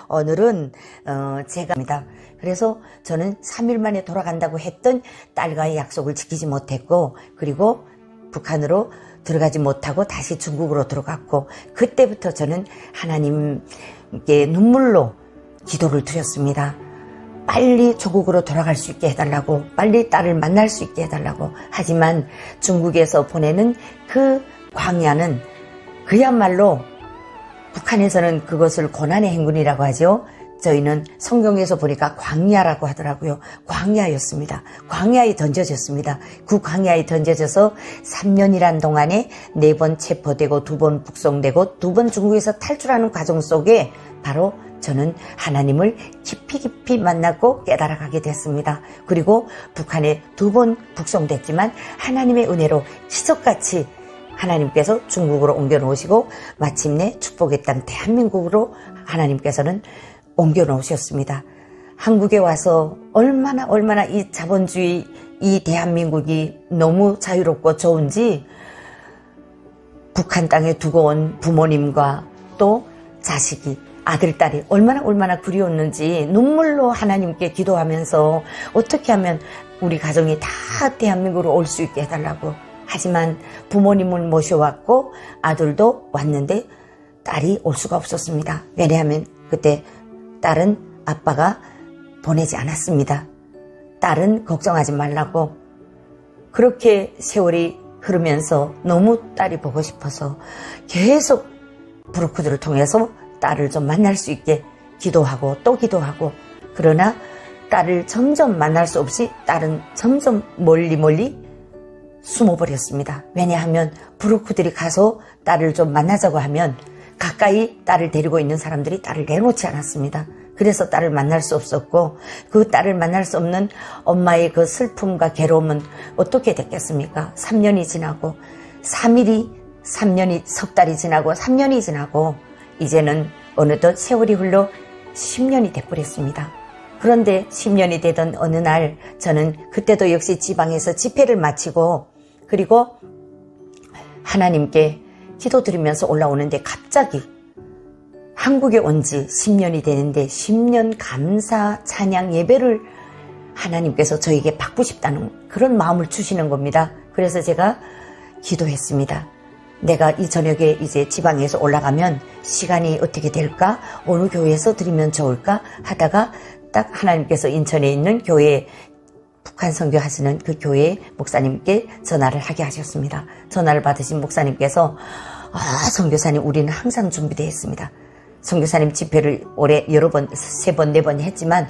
오늘은 제가 입니다. 그래서 저는 3일 만에 돌아간다고 했던 딸과의 약속을 지키지 못했고, 그리고 북한으로 들어가지 못하고 다시 중국으로 들어갔고, 그때부터 저는 하나님께 눈물로 기도를 드렸습니다. 빨리 조국으로 돌아갈 수 있게 해달라고, 빨리 딸을 만날 수 있게 해달라고. 하지만 중국에서 보내는 그 광야는 그야말로, 북한에서는 그것을 고난의 행군이라고 하죠. 저희는 성경에서 보니까 광야라고 하더라고요. 광야였습니다. 광야에 던져졌습니다. 그 광야에 던져져서 3년이란 동안에 4번 체포되고 2번 북송되고 2번 중국에서 탈출하는 과정 속에 바로 저는 하나님을 깊이 만났고 깨달아가게 됐습니다. 그리고 북한에 2번 북송됐지만 하나님의 은혜로 기적같이 하나님께서 중국으로 옮겨 놓으시고 마침내 축복의 땅 대한민국으로 하나님께서는 옮겨 놓으셨습니다. 한국에 와서 얼마나 이 자본주의 이 대한민국이 너무 자유롭고 좋은지 북한 땅에 두고 온 부모님과 또 자식이 아들, 딸이 얼마나 그리웠는지 눈물로 하나님께 기도하면서 어떻게 하면 우리 가정이 다 대한민국으로 올 수 있게 해달라고. 하지만 부모님을 모셔왔고 아들도 왔는데 딸이 올 수가 없었습니다. 왜냐하면 그때 딸은 아빠가 보내지 않았습니다. 딸은 걱정하지 말라고. 그렇게 세월이 흐르면서 너무 딸이 보고 싶어서 계속 브로커들을 통해서 딸을 좀 만날 수 있게 기도하고 또 기도하고, 그러나 딸을 점점 만날 수 없이 딸은 점점 멀리 숨어버렸습니다. 왜냐하면 브로커들이 가서 딸을 좀 만나자고 하면 가까이 딸을 데리고 있는 사람들이 딸을 내놓지 않았습니다. 그래서 딸을 만날 수 없었고, 그 딸을 만날 수 없는 엄마의 그 슬픔과 괴로움은 어떻게 됐겠습니까? 3년이 지나고 3년이 석 달이 지나고 3년이 지나고 이제는 어느덧 세월이 흘러 10년이 돼버렸습니다. 그런데 10년이 되던 어느 날 저는 그때도 역시 지방에서 집회를 마치고 그리고 하나님께 기도드리면서 올라오는데 갑자기 한국에 온 지 10년이 되는데 10년 감사 찬양 예배를 하나님께서 저에게 받고 싶다는 그런 마음을 주시는 겁니다. 그래서 제가 기도했습니다. 내가 이 저녁에 이제 지방에서 올라가면 시간이 어떻게 될까? 어느 교회에서 드리면 좋을까? 하다가 딱 하나님께서 인천에 있는 교회, 북한 선교 하시는 그 교회 목사님께 전화를 하게 하셨습니다. 전화를 받으신 목사님께서 선교사님, 우리는 항상 준비되어 있습니다. 선교사님 집회를 올해 여러 번, 3번, 4번 했지만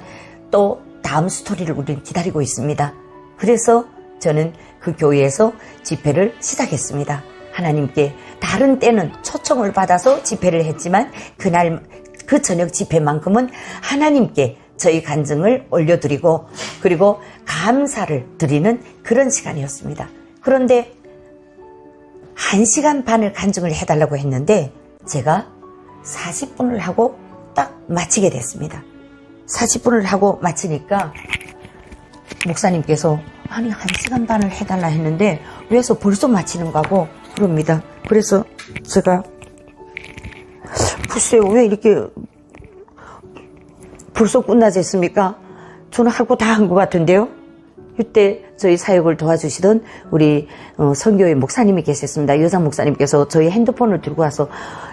또 다음 스토리를 우리는 기다리고 있습니다. 그래서 저는 그 교회에서 집회를 시작했습니다. 하나님께 다른 때는 초청을 받아서 집회를 했지만 그날 그 저녁 집회만큼은 하나님께 저희 간증을 올려드리고 그리고 감사를 드리는 그런 시간이었습니다. 그런데 1시간 반을 간증을 해달라고 했는데 제가 40분을 하고 딱 마치게 됐습니다. 40분을 하고 마치니까 목사님께서 아니 1시간 반을 해달라 했는데 왜서 벌써 마치는 거고 그럽니다. 그래서 제가 글쎄요, 왜 이렇게 벌써 끝나지 않습니까? 저는 할 거 다 한 것 같은데요. 이때 저희 사역을 도와주시던 우리 선교회 목사님이 계셨습니다. 여자 목사님께서 저희 핸드폰을 들고 와서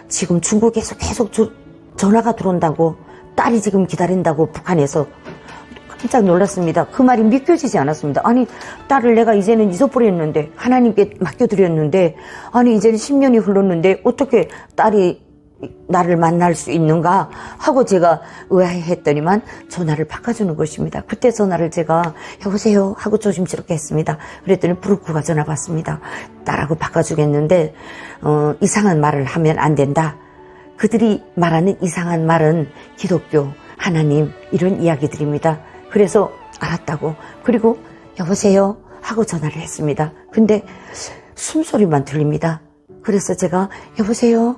지금 중국에서 계속 전화가 들어온다고, 딸이 지금 기다린다고 북한에서. 깜짝 놀랐습니다. 그 말이 믿겨지지 않았습니다. 아니, 딸을 내가 이제는 잊어버렸는데, 하나님께 맡겨드렸는데, 아니 이제는 10년이 흘렀는데 어떻게 딸이 나를 만날 수 있는가 하고 제가 의아해했더니만 전화를 바꿔주는 것입니다. 그때 전화를 제가 여보세요 하고 조심스럽게 했습니다. 그랬더니 브로커가 전화 받습니다. 딸하고 바꿔주겠는데 이상한 말을 하면 안 된다. 그들이 말하는 이상한 말은 기독교, 하나님 이런 이야기들입니다. 그래서 알았다고. 그리고 여보세요 하고 전화를 했습니다. 근데 숨소리만 들립니다. 그래서 제가 여보세요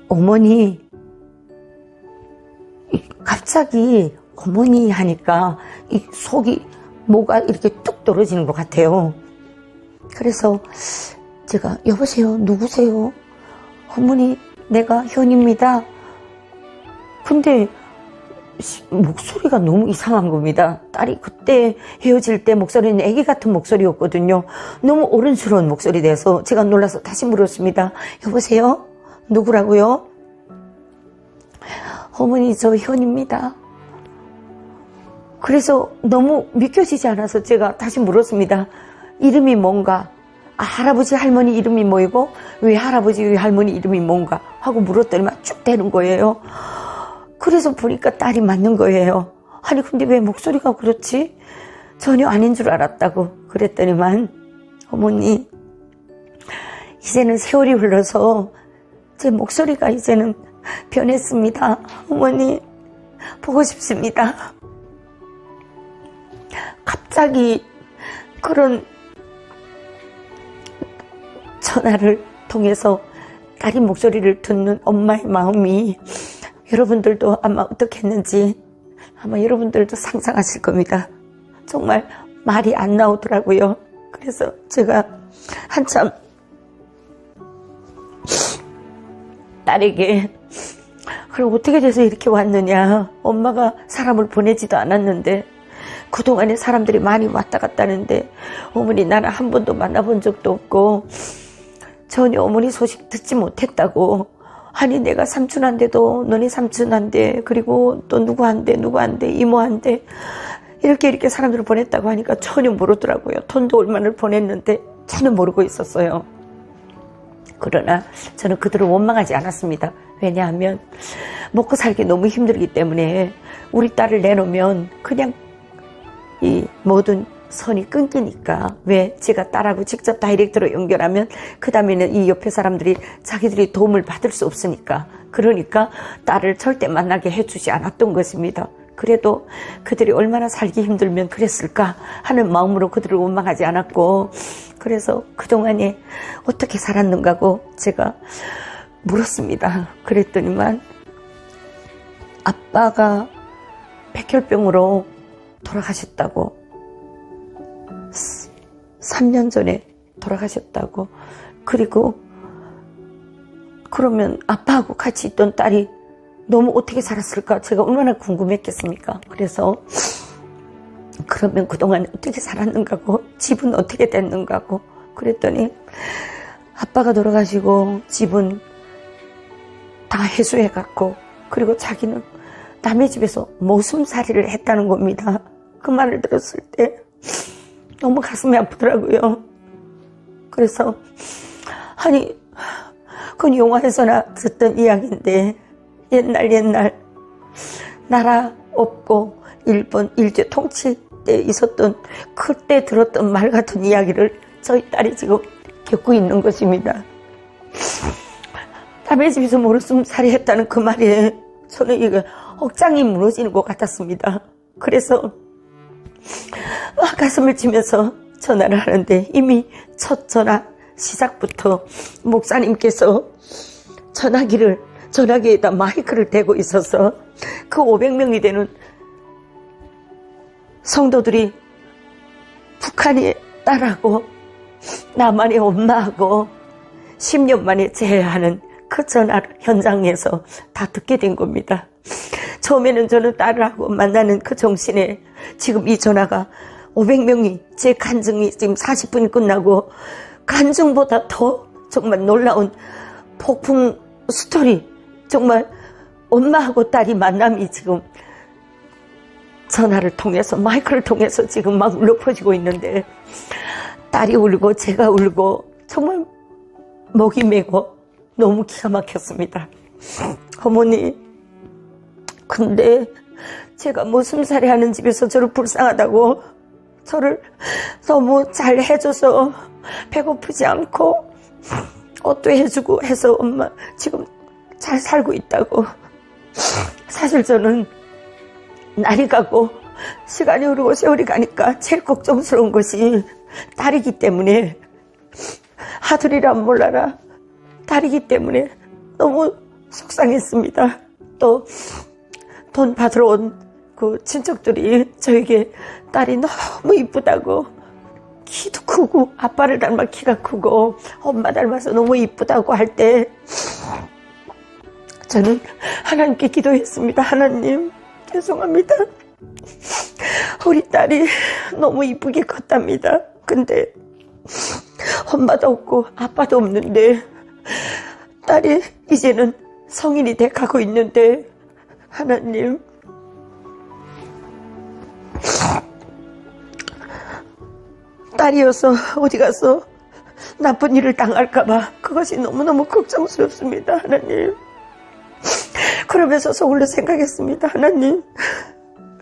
어머니, 갑자기 어머니 하니까 이 속이 뭐가 이렇게 뚝 떨어지는 것 같아요. 그래서 제가 여보세요 누구세요? 어머니 내가 현입니다. 근데 목소리가 너무 이상한 겁니다. 딸이 그때 헤어질 때 목소리는 애기 같은 목소리였거든요. 너무 어른스러운 목소리 돼서 제가 놀라서 다시 물었습니다. 여보세요? 누구라고요? 어머니, 저 현입니다. 그래서 너무 믿겨지지 않아서 제가 다시 물었습니다. 이름이 뭔가? 할아버지 할머니 이름이 뭐이고 왜 할아버지 왜 할머니 이름이 뭔가 하고 물었더니만 쭉 되는 거예요. 그래서 보니까 딸이 맞는 거예요. 아니 근데 왜 목소리가 그렇지? 전혀 아닌 줄 알았다고 그랬더니만 어머니, 이제는 세월이 흘러서 제 목소리가 이제는 변했습니다. 어머니, 보고 싶습니다. 갑자기 그런 전화를 통해서 딸이 목소리를 듣는 엄마의 마음이 여러분들도 아마 어떻게 했는지 아마 여러분들도 상상하실 겁니다. 정말 말이 안 나오더라고요. 그래서 제가 한참 딸에게 그럼 어떻게 돼서 이렇게 왔느냐, 엄마가 사람을 보내지도 않았는데 그동안에 사람들이 많이 왔다 갔다 하는데 어머니 나는 한 번도 만나본 적도 없고 전혀 어머니 소식 듣지 못했다고. 아니 내가 삼촌한테도 너네 삼촌한테 그리고 또 누구한테 이모한테 이렇게 사람들을 보냈다고 하니까 전혀 모르더라고요. 돈도 얼마나 보냈는데 전혀 모르고 있었어요. 그러나 저는 그들을 원망하지 않았습니다. 왜냐하면 먹고 살기 너무 힘들기 때문에 우리 딸을 내놓으면 그냥 이 모든 선이 끊기니까. 왜 제가 딸하고 직접 다이렉트로 연결하면 그 다음에는 이 옆에 사람들이 자기들이 도움을 받을 수 없으니까. 그러니까 딸을 절대 만나게 해주지 않았던 것입니다. 그래도 그들이 얼마나 살기 힘들면 그랬을까 하는 마음으로 그들을 원망하지 않았고, 그래서 그동안에 어떻게 살았는가고 제가 물었습니다. 그랬더니만 아빠가 백혈병으로 돌아가셨다고, 3년 전에 돌아가셨다고. 그리고 그러면 아빠하고 같이 있던 딸이 너무 어떻게 살았을까 제가 얼마나 궁금했겠습니까. 그래서 그러면 그동안 어떻게 살았는가고 집은 어떻게 됐는가고 그랬더니 아빠가 돌아가시고 집은 다 해소해갖고 그리고 자기는 남의 집에서 모순살이를 했다는 겁니다. 그 말을 들었을 때 너무 가슴이 아프더라고요. 그래서 아니 그건 영화에서나 듣던 이야기인데 옛날 나라 없고 일본 일제 통치 때 있었던 그때 들었던 말 같은 이야기를 저희 딸이 지금 겪고 있는 것입니다. 남의 집에서 모르쇠살이 했다는 그 말에 저는 이게 억장이 무너지는 것 같았습니다. 그래서 가슴을 치면서 전화를 하는데 이미 첫 전화 시작부터 목사님께서 전화기에다 마이크를 대고 있어서 그 500명이 되는 성도들이 북한의 딸하고 나만의 엄마하고 10년 만에 재회하는 그 전화 현장에서 다 듣게 된 겁니다. 처음에는 저는 딸하고 만나는 그 정신에 지금 이 전화가 500명이 제 간증이 지금 40분이 끝나고 간증보다 더 정말 놀라운 폭풍 스토리, 정말 엄마하고 딸이 만남이 지금 전화를 통해서 마이크를 통해서 지금 막 울려 퍼지고 있는데 딸이 울고 제가 울고 정말 목이 메고 너무 기가 막혔습니다. 어머니, 근데 제가 모순살이 하는 집에서 저를 불쌍하다고 저를 너무 잘 해줘서 배고프지 않고 옷도 해주고 해서 엄마 지금 잘 살고 있다고. 사실 저는 날이 가고 시간이 흐르고 세월이 가니까 제일 걱정스러운 것이 딸이기 때문에, 아들이란 몰라라 딸이기 때문에 너무 속상했습니다. 또 돈 받으러 온 그 친척들이 저에게 딸이 너무 이쁘다고, 키도 크고 아빠를 닮아 키가 크고 엄마 닮아서 너무 이쁘다고 할 때 저는 하나님께 기도했습니다. 하나님, 죄송합니다. 우리 딸이 너무 이쁘게 컸답니다. 근데 엄마도 없고 아빠도 없는데 딸이 이제는 성인이 돼 가고 있는데 하나님, 딸이어서 어디 가서 나쁜 일을 당할까봐 그것이 너무너무 걱정스럽습니다. 하나님. 그러면서 속으로 생각했습니다. 하나님,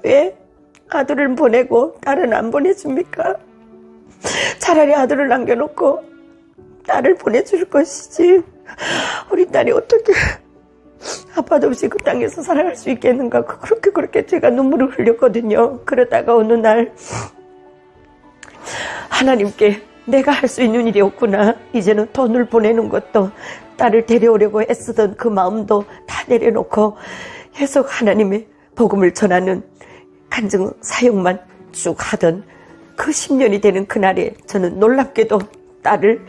왜 아들을 보내고 딸은 안 보내줍니까? 차라리 아들을 남겨놓고 딸을 보내줄 것이지 우리 딸이 어떻게 아빠도 없이 그 땅에서 살아갈 수 있겠는가. 그렇게 제가 눈물을 흘렸거든요. 그러다가 어느 날 하나님께 내가 할 수 있는 일이 없구나. 이제는 돈을 보내는 것도 딸을 데려오려고 애쓰던 그 마음도 다 내려놓고 계속 하나님의 복음을 전하는 간증 사역만 쭉 하던 그 10년이 되는 그날에 저는 놀랍게도 딸을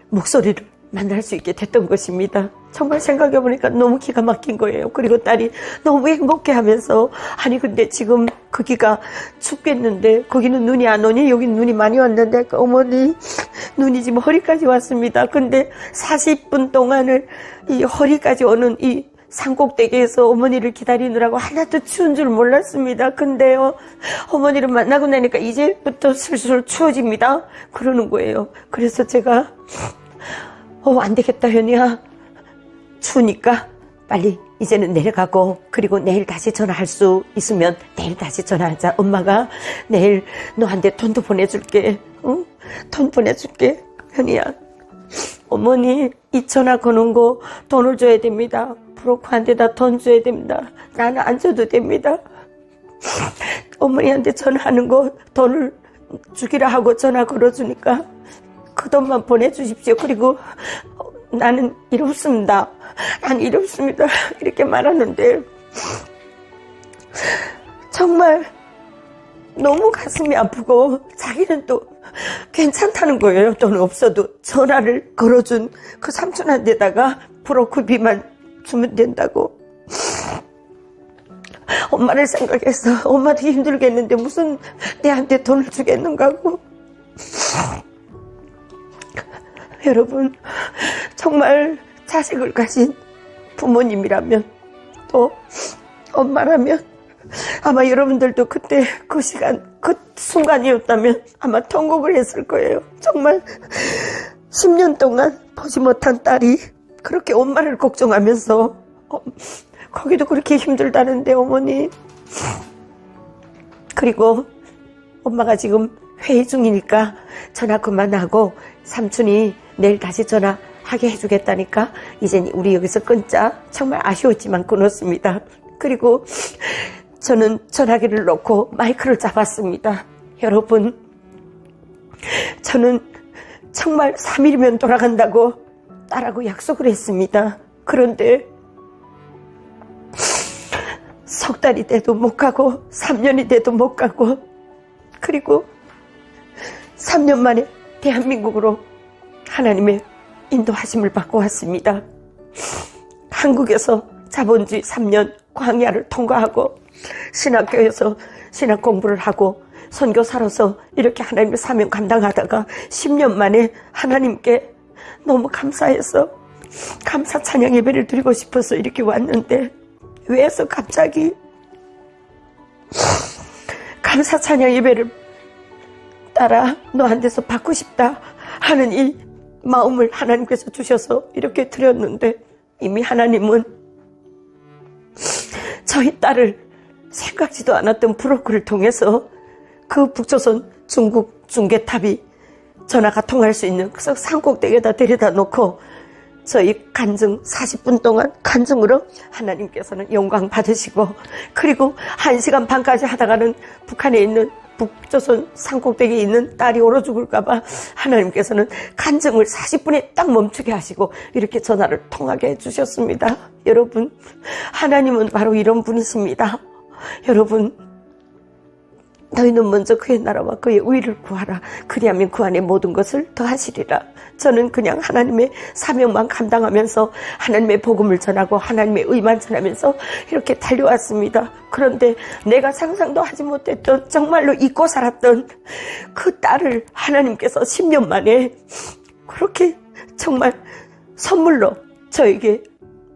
목소리를 만날 수 있게 됐던 것입니다. 정말 생각해보니까 너무 기가 막힌 거예요. 그리고 딸이 너무 행복해하면서 아니 근데 지금 거기가 춥겠는데 거기는 눈이 안 오니? 여긴 눈이 많이 왔는데 어머니 눈이 지금 허리까지 왔습니다. 근데 40분 동안을 이 허리까지 오는 이 산꼭대기에서 어머니를 기다리느라고 하나도 추운 줄 몰랐습니다. 근데요, 어머니를 만나고 나니까 이제부터 슬슬 추워집니다. 그러는 거예요. 그래서 제가 안 되겠다 현이야. 추우니까 빨리 이제는 내려가고 그리고 내일 다시 전화할 수 있으면 내일 다시 전화하자. 엄마가 내일 너한테 돈도 보내줄게. 응? 돈 보내줄게. 현이야. 어머니 이 전화 거는 거 돈을 줘야 됩니다. 브로커한테다 돈 줘야 됩니다. 나는 안 줘도 됩니다. 어머니한테 전화하는 거 돈을 주기라 하고 전화 걸어주니까 그 돈만 보내주십시오. 그리고 나는 일 없습니다. 난 일 없습니다. 이렇게 말하는데 정말 너무 가슴이 아프고 자기는 또 괜찮다는 거예요. 돈 없어도 전화를 걸어준 그 삼촌한테다가 브로커비만 주면 된다고. 엄마를 생각해서 엄마도 힘들겠는데 무슨 내한테 돈을 주겠는가 고. 여러분, 정말 자식을 가진 부모님이라면 또 엄마라면 아마 여러분들도 그때 그 시간 그 순간이었다면 아마 통곡을 했을 거예요. 정말 10년 동안 보지 못한 딸이 그렇게 엄마를 걱정하면서 거기도 그렇게 힘들다는데 어머니. 그리고 엄마가 지금 회의 중이니까 전화 그만하고 삼촌이 내일 다시 전화하게 해주겠다니까 이제 우리 여기서 끊자. 정말 아쉬웠지만 끊었습니다. 그리고 저는 전화기를 놓고 마이크를 잡았습니다. 여러분, 저는 정말 3일이면 돌아간다고 딸하고 약속을 했습니다. 그런데 석 달이 돼도 못 가고 3년이 돼도 못 가고 그리고 3년 만에 대한민국으로 하나님의 인도하심을 받고 왔습니다. 한국에서 자본주의 3년 광야를 통과하고 신학교에서 신학 공부를 하고 선교사로서 이렇게 하나님의 사명 감당하다가 10년 만에 하나님께 너무 감사해서 감사 찬양 예배를 드리고 싶어서 이렇게 왔는데 왜서 갑자기 감사 찬양 예배를 따라 너한테서 받고 싶다 하는 이 마음을 하나님께서 주셔서 이렇게 드렸는데 이미 하나님은 저희 딸을 생각지도 않았던 브로커를 통해서 그 북조선 중국 중계탑이 전화가 통할 수 있는 그 산꼭대기에다 데려다 놓고 저희 간증 40분 동안 간증으로 하나님께서는 영광 받으시고 그리고 1시간 반까지 하다가는 북한에 있는 북조선 산꼭대기에 있는 딸이 얼어 죽을까봐 하나님께서는 간증을 40분에 딱 멈추게 하시고 이렇게 전화를 통하게 해주셨습니다. 여러분, 하나님은 바로 이런 분이십니다. 여러분, 너희는 먼저 그의 나라와 그의 의를 구하라. 그리하면 그 안에 모든 것을 더하시리라. 저는 그냥 하나님의 사명만 감당하면서 하나님의 복음을 전하고 하나님의 의만 전하면서 이렇게 달려왔습니다. 그런데 내가 상상도 하지 못했던, 정말로 잊고 살았던 그 딸을 하나님께서 10년 만에 그렇게 정말 선물로 저에게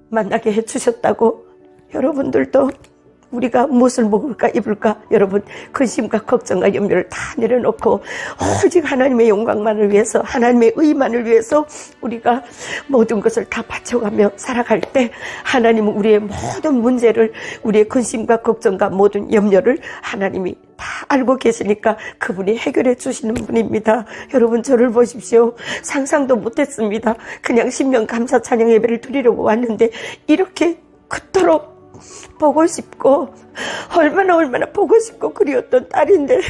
만나게 해주셨다고. 여러분들도 우리가 무엇을 먹을까 입을까, 여러분 근심과 걱정과 염려를 다 내려놓고 오직 하나님의 영광만을 위해서, 하나님의 의만을 위해서 우리가 모든 것을 다 바쳐가며 살아갈 때 하나님은 우리의 모든 문제를, 우리의 근심과 걱정과 모든 염려를 하나님이 다 알고 계시니까 그분이 해결해 주시는 분입니다. 여러분 저를 보십시오. 상상도 못했습니다. 그냥 신명 감사 찬양 예배를 드리려고 왔는데 이렇게 그토록 보고 싶고 얼마나 보고 싶고 그리웠던 딸인데,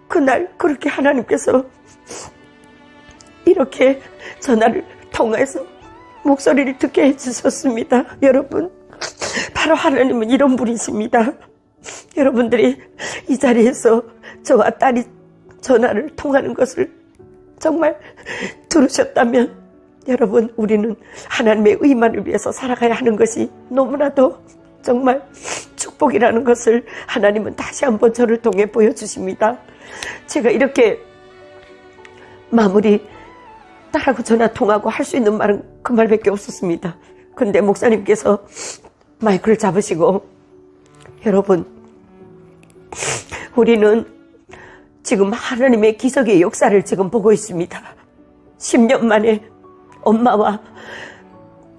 그날 그렇게 하나님께서 이렇게 전화를 통해서 목소리를 듣게 해주셨습니다. 여러분, 바로 하나님은 이런 분이십니다. 여러분들이 이 자리에서 저와 딸이 전화를 통하는 것을 정말 들으셨다면, 여러분, 우리는 하나님의 의만을 위해서 살아가야 하는 것이 너무나도 정말 축복이라는 것을 하나님은 다시 한번 저를 통해 보여주십니다. 제가 이렇게 마무리, 딸하고 전화 통하고 할 수 있는 말은 그 말밖에 없었습니다. 근데 목사님께서 마이크를 잡으시고, 여러분, 우리는 지금 하나님의 기적의 역사를 지금 보고 있습니다. 10년 만에 엄마와,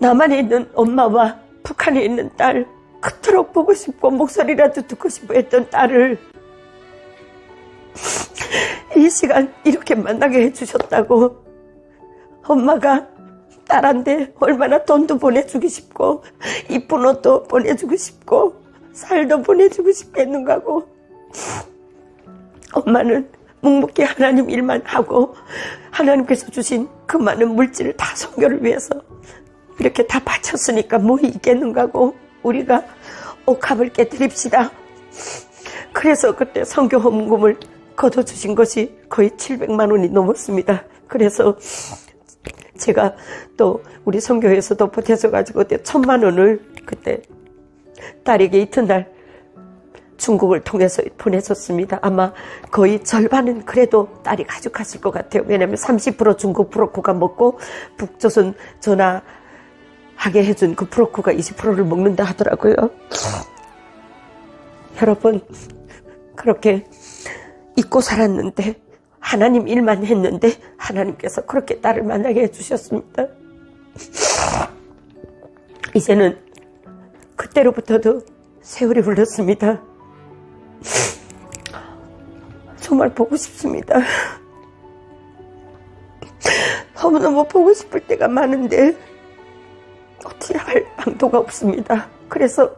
남한에 있는 엄마와 북한에 있는 딸, 그토록 보고 싶고 목소리라도 듣고 싶어 했던 딸을 이 시간 이렇게 만나게 해주셨다고. 엄마가 딸한테 얼마나 돈도 보내주고 싶고 이쁜 옷도 보내주고 싶고 살도 보내주고 싶겠는가고. 엄마는 묵묵히 하나님 일만 하고 하나님께서 주신 그 많은 물질을 다 선교를 위해서 이렇게 다 바쳤으니까 뭐 있겠는가고. 우리가 옥합을 깨뜨립시다. 그래서 그때 선교 헌금을 거둬주신 것이 거의 700만 원이 넘었습니다. 그래서 제가 또 우리 선교회에서도 보태줘가지고 그때 1000만 원을 그때 딸에게 이튿날 중국을 통해서 보내줬습니다. 아마 거의 절반은 그래도 딸이 가져갔을 것 같아요. 왜냐하면 30% 중국 브로커가 먹고 북조선 전화하게 해준 그 브로커가 20%를 먹는다 하더라고요. 여러분, 그렇게 잊고 살았는데, 하나님 일만 했는데 하나님께서 그렇게 딸을 만나게 해주셨습니다. 이제는 그때로부터도 세월이 흘렀습니다. 정말 보고 싶습니다. 너무너무 보고 싶을 때가 많은데 어떻게 할 방도가 없습니다. 그래서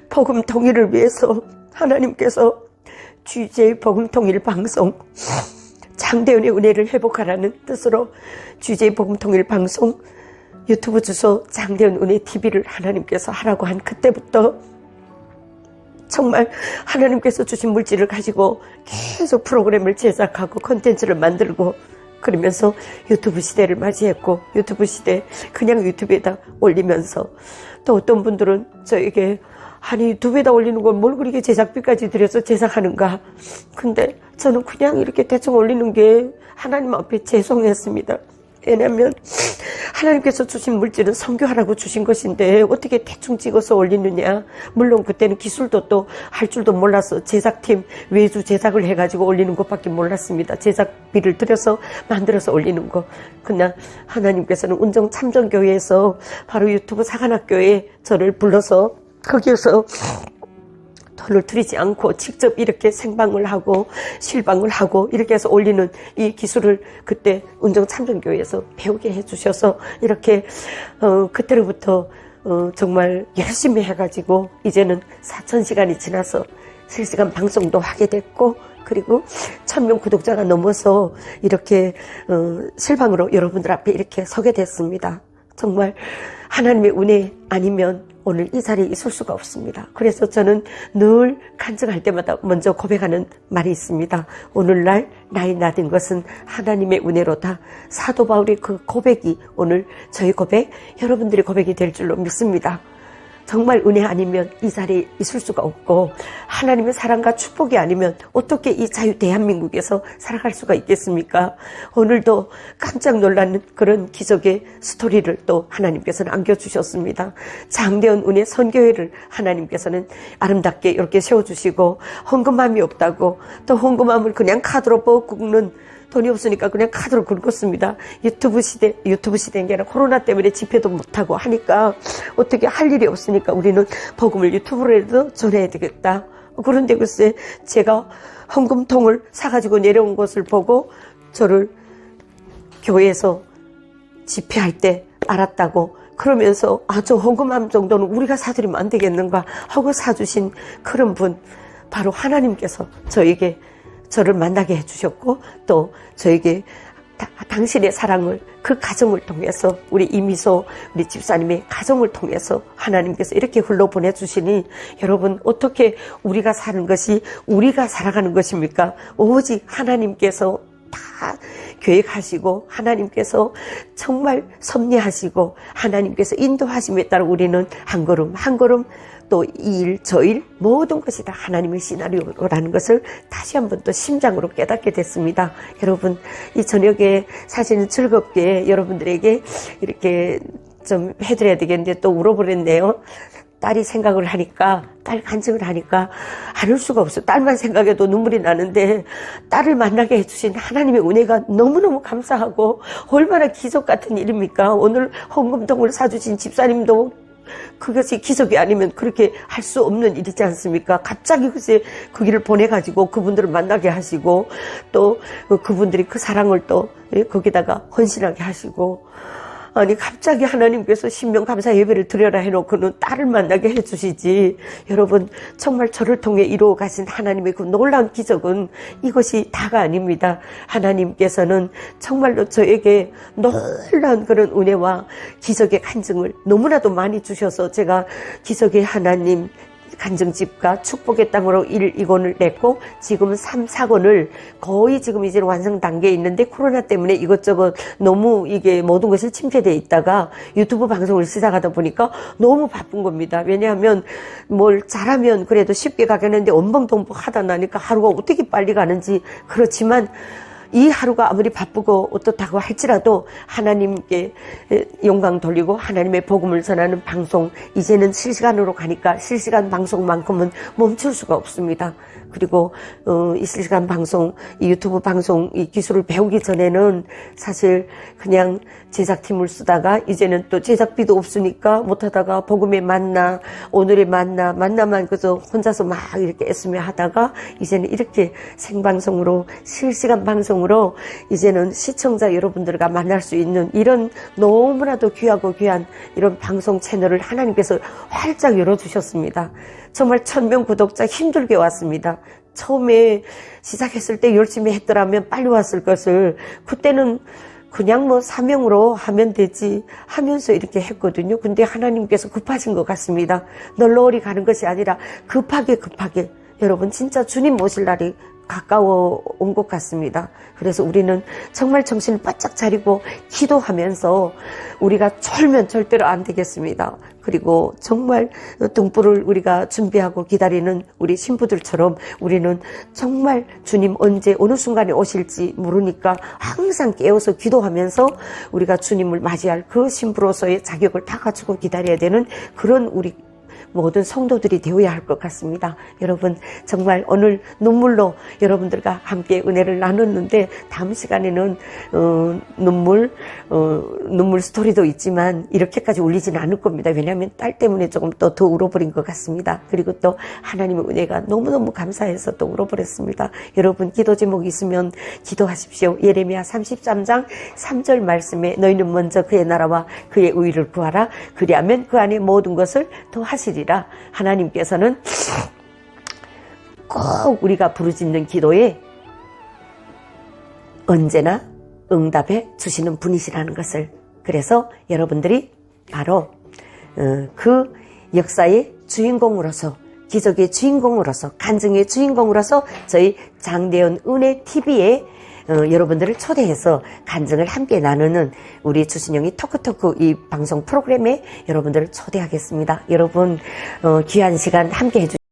복음 통일을 위해서 하나님께서 GJ 복음 통일 방송, 장대현의 은혜를 회복하라는 뜻으로 GJ 복음 통일 방송 유튜브 주소 장대현 은혜 TV를 하나님께서 하라고 한 그때부터 정말 하나님께서 주신 물질을 가지고 계속 프로그램을 제작하고 콘텐츠를 만들고 그러면서 유튜브 시대를 맞이했고, 유튜브 시대 그냥 유튜브에다 올리면서 또 어떤 분들은 저에게 아니 유튜브에다 올리는 걸 뭘 그렇게 제작비까지 들여서 제작하는가. 근데 저는 그냥 이렇게 대충 올리는 게 하나님 앞에 죄송했습니다. 왜냐하면 하나님께서 주신 물질은 선교하라고 주신 것인데 어떻게 대충 찍어서 올리느냐. 물론 그때는 기술도 또 할 줄도 몰라서 제작팀 외주 제작을 해가지고 올리는 것밖에 몰랐습니다. 제작비를 들여서 만들어서 올리는 거. 그냥 하나님께서는 운정 참전교회에서 바로 유튜브 사관학교에 저를 불러서 거기에서 돈을 들이지 않고 직접 이렇게 생방을 하고 실방을 하고 이렇게 해서 올리는 이 기술을 그때 운정 참전교회에서 배우게 해주셔서 이렇게 그때로부터 정말 열심히 해가지고 이제는 4000시간이 지나서 실시간 방송도 하게 됐고, 그리고 1000명 구독자가 넘어서 이렇게 실방으로 여러분들 앞에 이렇게 서게 됐습니다. 정말 하나님의 은혜 아니면 오늘 이 자리에 있을 수가 없습니다. 그래서 저는 늘 간증할 때마다 먼저 고백하는 말이 있습니다. 오늘날 나의 나된 것은 하나님의 은혜로다. 사도 바울의 그 고백이 오늘 저희 고백, 여러분들의 고백이 될 줄로 믿습니다. 정말 은혜 아니면 이 자리에 있을 수가 없고 하나님의 사랑과 축복이 아니면 어떻게 이 자유 대한민국에서 살아갈 수가 있겠습니까? 오늘도 깜짝 놀라는 그런 기적의 스토리를 또 하나님께서는 안겨주셨습니다. 장대원 은혜 선교회를 하나님께서는 아름답게 이렇게 세워주시고 헌금함이 없다고 또 헌금함을 그냥 카드로 뽑는 돈이 없으니까 그냥 카드로 긁었습니다. 유튜브 시대인 게 아니라 코로나 때문에 집회도 못하고 하니까 어떻게 할 일이 없으니까 우리는 복음을 유튜브로라도 전해야 되겠다. 그런데 글쎄 제가 헌금통을 사가지고 내려온 것을 보고 저를 교회에서 집회할 때 알았다고 그러면서 저 헌금함 정도는 우리가 사드리면 안 되겠는가 하고 사주신 그런 분 바로 하나님께서 저를 만나게 해주셨고 또 저에게 당신의 사랑을 그 가정을 통해서 우리 이미소 우리 집사님의 가정을 통해서 하나님께서 이렇게 흘러보내주시니 여러분 어떻게 우리가 사는 것이 우리가 살아가는 것입니까? 오직 하나님께서 다 계획하시고 하나님께서 정말 섭리하시고 하나님께서 인도하심에 따라 우리는 한 걸음 한 걸음 또 이 일 저 일 모든 것이 다 하나님의 시나리오라는 것을 다시 한번 또 심장으로 깨닫게 됐습니다. 여러분 이 저녁에 사실은 즐겁게 여러분들에게 이렇게 좀 해드려야 되겠는데 또 울어버렸네요. 딸이 생각을 하니까 딸 간증을 하니까 안 울 수가 없어요. 딸만 생각해도 눈물이 나는데 딸을 만나게 해주신 하나님의 은혜가 너무너무 감사하고 얼마나 기적 같은 일입니까? 오늘 헌금통을 사주신 집사님도 그것이 기적이 아니면 그렇게 할 수 없는 일이지 않습니까? 갑자기 글쎄 그 길을 보내가지고 그분들을 만나게 하시고 또 그분들이 그 사랑을 또 거기다가 헌신하게 하시고 아니 갑자기 하나님께서 신명감사 예배를 드려라 해놓고는 딸을 만나게 해주시지. 여러분 정말 저를 통해 이루어 가신 하나님의 그 놀라운 기적은 이것이 다가 아닙니다. 하나님께서는 정말로 저에게 놀라운 그런 은혜와 기적의 간증을 너무나도 많이 주셔서 제가 기적의 하나님 간증집과 축복의 땅으로 1, 2권을 냈고 지금은 3, 4권을 거의 지금 이제 완성 단계에 있는데 코로나 때문에 이것저것 너무 이게 모든 것이 침체되어 있다가 유튜브 방송을 시작하다 보니까 너무 바쁜 겁니다. 왜냐하면 뭘 잘하면 그래도 쉽게 가겠는데 엄벙동벙 하다 나니까 하루가 어떻게 빨리 가는지 그렇지만 이 하루가 아무리 바쁘고 어떻다고 할지라도 하나님께 영광 돌리고 하나님의 복음을 전하는 방송 이제는 실시간으로 가니까 실시간 방송만큼은 멈출 수가 없습니다. 그리고 이 실시간 방송, 이 유튜브 방송 이 기술을 배우기 전에는 사실 그냥 제작팀을 쓰다가 이제는 또 제작비도 없으니까 못하다가 복음의 만나, 오늘의 만나만 그저 혼자서 막 이렇게 애쓰며 하다가 이제는 이렇게 생방송으로 실시간 방송으로 이제는 시청자 여러분들과 만날 수 있는 이런 너무나도 귀하고 귀한 이런 방송 채널을 하나님께서 활짝 열어주셨습니다. 정말 1000명 구독자 힘들게 왔습니다. 처음에 시작했을 때 열심히 했더라면 빨리 왔을 것을 그때는 그냥 뭐 사명으로 하면 되지 하면서 이렇게 했거든요. 근데 하나님께서 급하신 것 같습니다. 널널이 가는 것이 아니라 급하게 여러분 진짜 주님 모실 날이 가까워 온 것 같습니다. 그래서 우리는 정말 정신을 바짝 차리고 기도하면서 우리가 졸면 절대로 안 되겠습니다. 그리고 정말 등불을 우리가 준비하고 기다리는 우리 신부들처럼 우리는 정말 주님 언제 어느 순간에 오실지 모르니까 항상 깨어서 기도하면서 우리가 주님을 맞이할 그 신부로서의 자격을 다 갖추고 기다려야 되는 그런 우리 모든 성도들이 되어야 할 것 같습니다. 여러분 정말 오늘 눈물로 여러분들과 함께 은혜를 나눴는데 다음 시간에는 눈물 스토리도 있지만 이렇게까지 울리지는 않을 겁니다. 왜냐하면 딸 때문에 조금 더 울어버린 것 같습니다. 그리고 또 하나님의 은혜가 너무너무 감사해서 또 울어버렸습니다. 여러분 기도 제목이 있으면 기도하십시오. 예레미야 33장 3절 말씀에 너희는 먼저 그의 나라와 그의 의를 구하라. 그리하면 그 안에 모든 것을 더하시리라. 하나님께서는 꼭 우리가 부르짖는 기도에 언제나 응답해 주시는 분이시라는 것을 그래서 여러분들이 바로 그 역사의 주인공으로서, 기적의 주인공으로서, 간증의 주인공으로서 저희 장대현 은혜 TV에 여러분들을 초대해서 간증을 함께 나누는 우리 주신영이 토크토크 이 방송 프로그램에 여러분들을 초대하겠습니다. 여러분 귀한 시간 함께 해주시고